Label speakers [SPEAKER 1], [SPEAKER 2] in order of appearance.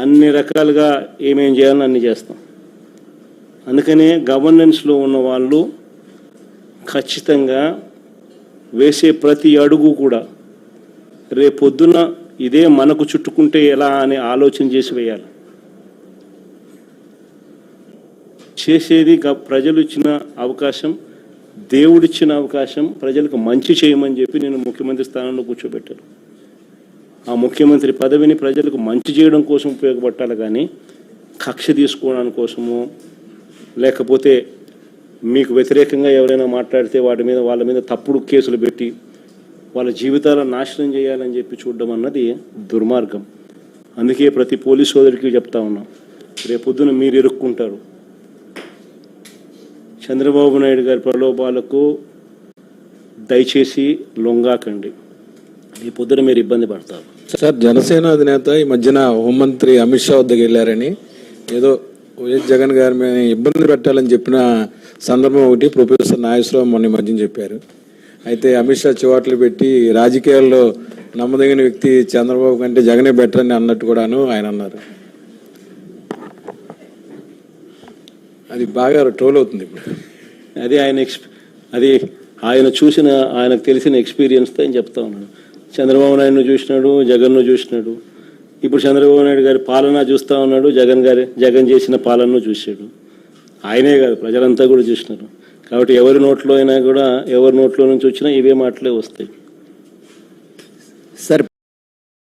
[SPEAKER 1] అన్ని రకాలుగా ఏమేం చేయాలని అన్ని చేస్తాం. అందుకనే గవర్నెన్స్లో ఉన్న వాళ్ళు ఖచ్చితంగా వేసే ప్రతి అడుగు కూడా రేపొద్దున ఇదే మనకు చుట్టుకుంటే ఎలా అని ఆలోచన చేసి వేయాలి. చేసేది ప్రజలు ఇచ్చిన అవకాశం, దేవుడిచ్చిన అవకాశం, ప్రజలకు మంచి చేయమని చెప్పి నేను ముఖ్యమంత్రి స్థానంలో కూర్చోబెట్టాను. ఆ ముఖ్యమంత్రి పదవిని ప్రజలకు మంచి చేయడం కోసం ఉపయోగపట్టాలి, కానీ కక్ష తీసుకోవడానికి కోసము, లేకపోతే మీకు వ్యతిరేకంగా ఎవరైనా మాట్లాడితే వాళ్ళ మీద తప్పుడు కేసులు పెట్టి వాళ్ళ జీవితాలను నాశనం చేయాలని చెప్పి చూడడం అన్నది దుర్మార్గం. అందుకే ప్రతి పోలీస్ సోదరికి చెప్తా ఉన్నాం, రేపొద్దున మీరు ఇరుక్కుంటారు. చంద్రబాబు నాయుడు గారి ప్రలోభాలకు దయచేసి లొంగాకండి, రేపొద్దున మీరు ఇబ్బంది పడతారు.
[SPEAKER 2] సార్, జనసేన అధినేత ఈ మధ్యన హోంమంత్రి అమిత్ షా వద్దకు వెళ్ళారని, ఏదో వైఎస్ జగన్ గారి మీద ఇబ్బంది పెట్టాలని చెప్పిన సందర్భం ఒకటి ప్రొఫెసర్ నాగేశ్వరరావు మొన్న మధ్యన చెప్పారు. అయితే అమిత్ షా చివాట్లు పెట్టి రాజకీయాల్లో నమ్మదగిన వ్యక్తి చంద్రబాబు కంటే జగనే బెటర్ అని అన్నట్టు కూడాను ఆయన అన్నారు. అది బాగా ట్రోల్ అవుతుంది ఇప్పుడు.
[SPEAKER 1] అది ఆయన చూసిన, ఆయనకు తెలిసిన ఎక్స్పీరియన్స్తో ఆయన చెప్తా ఉన్నాడు. చంద్రబాబు నాయుడును చూసినాడు, జగన్ను చూసినాడు. ఇప్పుడు చంద్రబాబు నాయుడు గారి పాలన చూస్తూ ఉన్నాడు, జగన్ చేసిన పాలనను చూశాడు. ఆయనే కాదు, ప్రజలంతా కూడా చూసినారు. కాబట్టి ఎవరి నోట్లో అయినా కూడా, ఎవరి నోట్లో నుంచి వచ్చినా ఇవే మాటలే వస్తాయి.
[SPEAKER 3] సార్